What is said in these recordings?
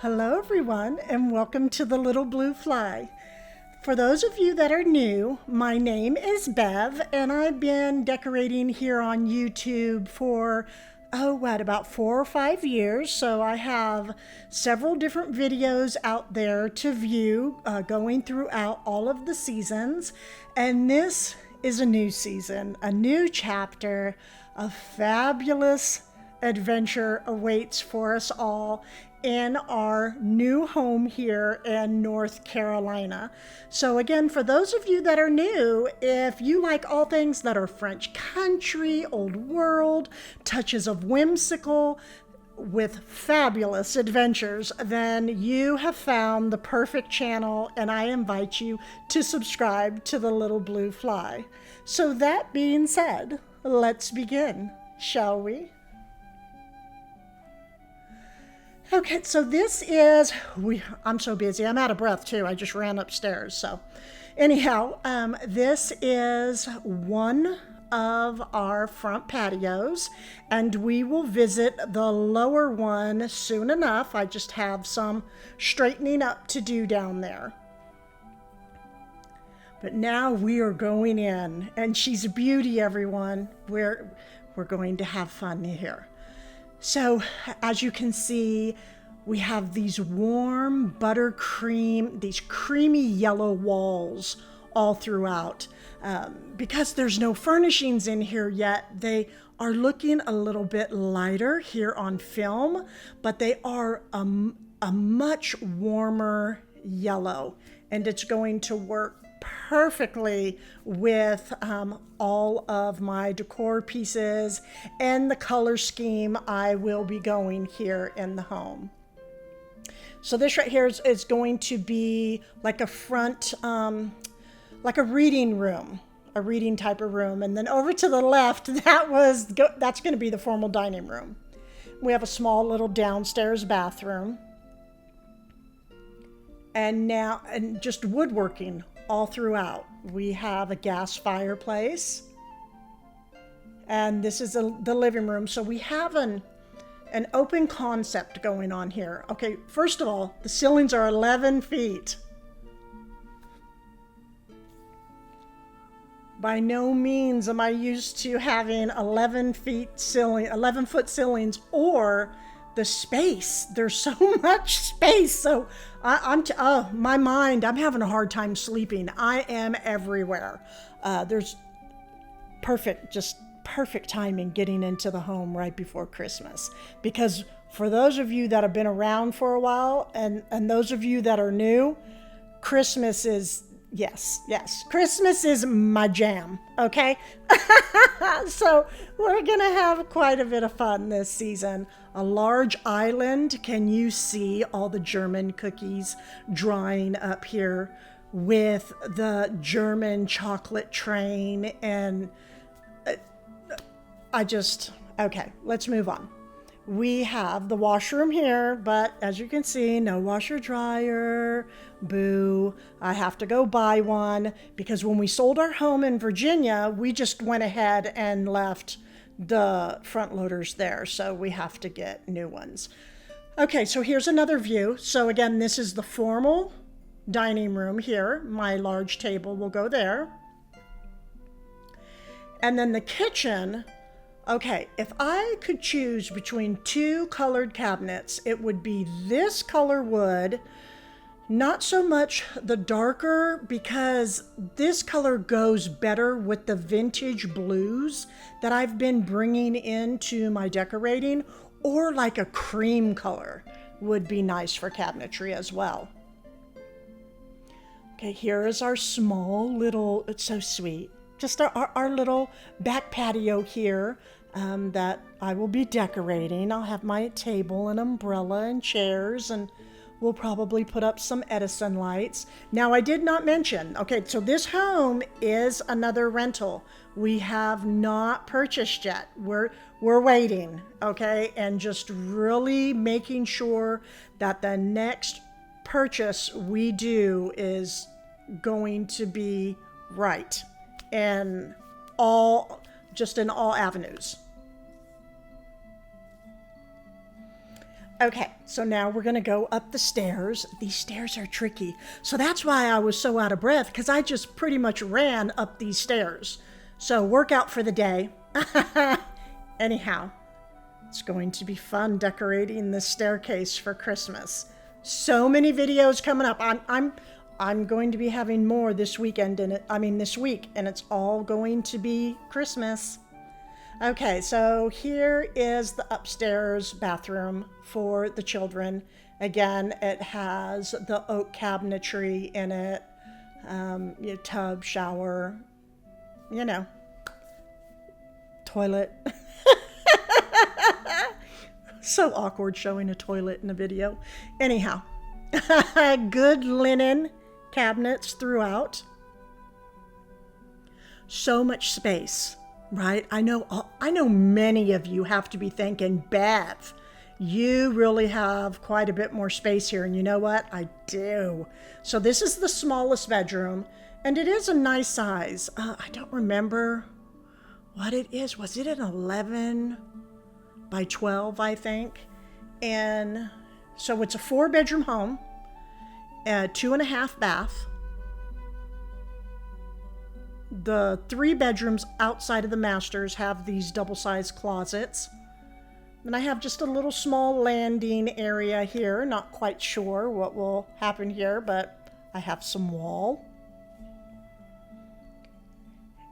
Hello everyone and welcome to the Little Blue Fly. For those of you that are new, my name is Bev and I've been decorating here on YouTube for about 4 or 5 years. So I have several different videos out there to view going throughout all of the seasons. And this is a new season, a new chapter. A fabulous adventure awaits for us all in our new home here in North Carolina. So again, for those of you that are new, if you like all things that are French country, old world, touches of whimsical, with fabulous adventures, then you have found the perfect channel, and I invite you to subscribe to the Little Blue Fly. So that being said, let's begin, shall we? Okay, so this is, I'm so busy. I'm out of breath too. I just ran upstairs. So anyhow, this is one of our front patios, and we will visit the lower one soon enough. I just have some straightening up to do down there. But now we are going in, and she's a beauty, everyone. We're going to have fun here. So as you can see, we have these warm buttercream, these creamy yellow walls all throughout. Because there's no furnishings in here yet, they are looking a little bit lighter here on film, but they are a much warmer yellow, and it's going to work perfectly with all of my decor pieces and the color scheme I will be going here in the home. So this right here is going to be like a front, like a reading room, a reading type of room. And then over to the left, that's going to be the formal dining room. We have a small little downstairs bathroom. And just woodworking all throughout. We have a gas fireplace, and this is the living room. So we have an open concept going on here. Okay, first of all, the ceilings are 11 feet. By no means am I used to having 11-foot ceilings or the space. There's so much space. So my mind, I'm having a hard time sleeping. I am everywhere. There's just perfect timing getting into the home right before Christmas. Because for those of you that have been around for a while and those of you that are new, Christmas is, yes, Christmas is my jam, okay? So we're gonna have quite a bit of fun this season. A large island. Can you see all the German cookies drying up here with the German chocolate train? And okay, let's move on. We have the washroom here, but as you can see, no washer dryer. Boo. I have to go buy one because when we sold our home in Virginia, we just went ahead and left the front loaders there. So we have to get new ones. Okay, so here's another view. So again, this is the formal dining room here. My large table will go there. And then the kitchen. Okay, if I could choose between two colored cabinets, it would be this color wood, not so much the darker, because this color goes better with the vintage blues that I've been bringing into my decorating, or like a cream color would be nice for cabinetry as well. Okay, here is our small little, it's so sweet. Just our little back patio here that I will be decorating. I'll have my table and umbrella and chairs, and we'll probably put up some Edison lights. Now, I did not mention, okay, so this home is another rental. We have not purchased yet. We're waiting, okay, and just really making sure that the next purchase we do is going to be right. In all avenues. Okay, so now we're going to go up the stairs. These stairs are tricky. So that's why I was so out of breath, because I just pretty much ran up these stairs. So workout for the day. Anyhow, it's going to be fun decorating this staircase for Christmas. So many videos coming up. I'm going to be having more this weekend, this week, and it's all going to be Christmas. Okay, so here is the upstairs bathroom for the children. Again, it has the oak cabinetry in it, tub, shower, toilet. So awkward showing a toilet in a video. Anyhow, good linen cabinets throughout. So much space. Right? I know many of you have to be thinking, Bev, you really have quite a bit more space here. And you know what? I do. So this is the smallest bedroom, and it is a nice size. I don't remember what it is. Was it an 11 by 12, I think? And so it's a 4-bedroom home, 2.5 bath. The 3 bedrooms outside of the masters have these double-sized closets. And I have just a little small landing area here. Not quite sure what will happen here, but I have some wall.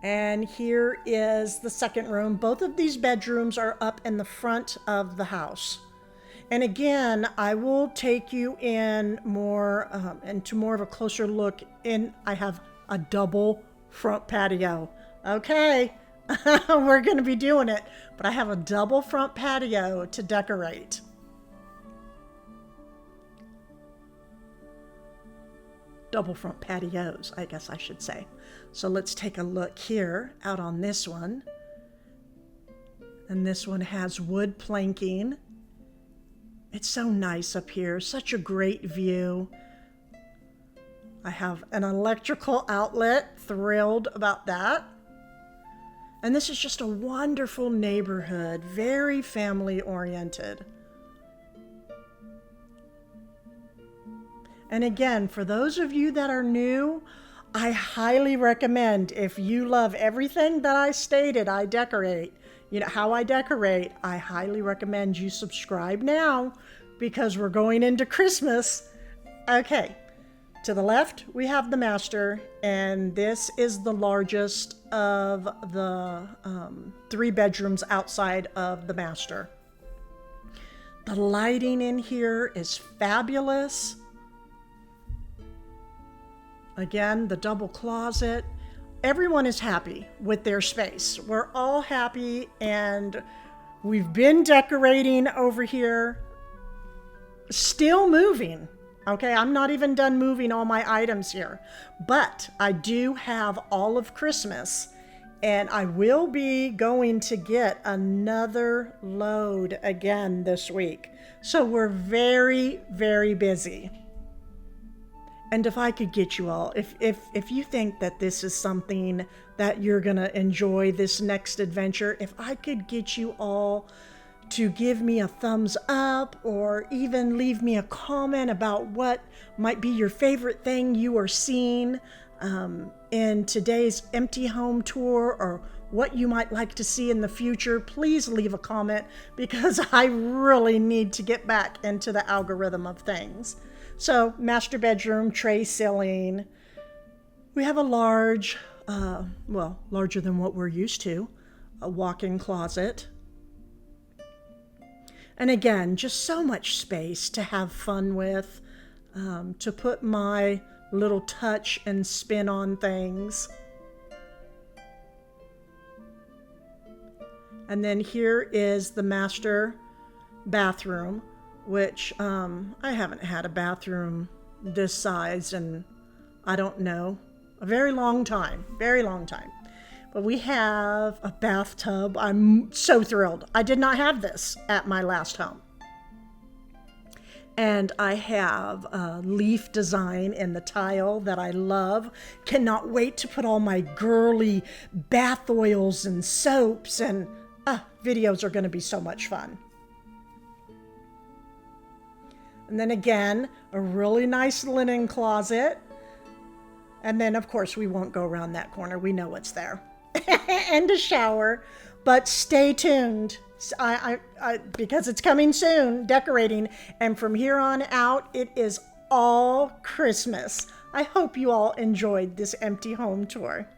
And here is the second room. Both of these bedrooms are up in the front of the house. And again, I will take you in more into more of a closer look. I have a double front patio. Okay, we're going to be doing it, but I have a double front patio to decorate. Double front patios, I guess I should say. So let's take a look here out on this one. And this one has wood planking. It's so nice up here, such a great view. I have an electrical outlet, thrilled about that. And this is just a wonderful neighborhood, very family oriented. And again, for those of you that are new, I highly recommend, if you love everything that I stated, I decorate, how I decorate, I highly recommend you subscribe now, because we're going into Christmas. Okay. To the left, we have the master, and this is the largest of the 3 bedrooms outside of the master. The lighting in here is fabulous. Again, the double closet. Everyone is happy with their space. We're all happy, and we've been decorating over here. Still moving. Okay, I'm not even done moving all my items here, but I do have all of Christmas, and I will be going to get another load again this week. So we're very, very busy. And if I could get you all, if you think that this is something that you're going to enjoy, this next adventure, if I could get you all to give me a thumbs up or even leave me a comment about what might be your favorite thing you are seeing in today's empty home tour, or what you might like to see in the future, please leave a comment, because I really need to get back into the algorithm of things. So, master bedroom, tray ceiling. We have a large, larger than what we're used to, a walk-in closet. And again, just so much space to have fun with, to put my little touch and spin on things. And then here is the master bathroom, which I haven't had a bathroom this size in, I don't know, a very long time. But we have a bathtub. I'm so thrilled. I did not have this at my last home. And I have a leaf design in the tile that I love. Cannot wait to put all my girly bath oils and soaps, and videos are going to be so much fun. And then again, a really nice linen closet. And then, of course, we won't go around that corner. We know what's there. And a shower. But stay tuned. Because it's coming soon, decorating. And from here on out, it is all Christmas. I hope you all enjoyed this empty home tour.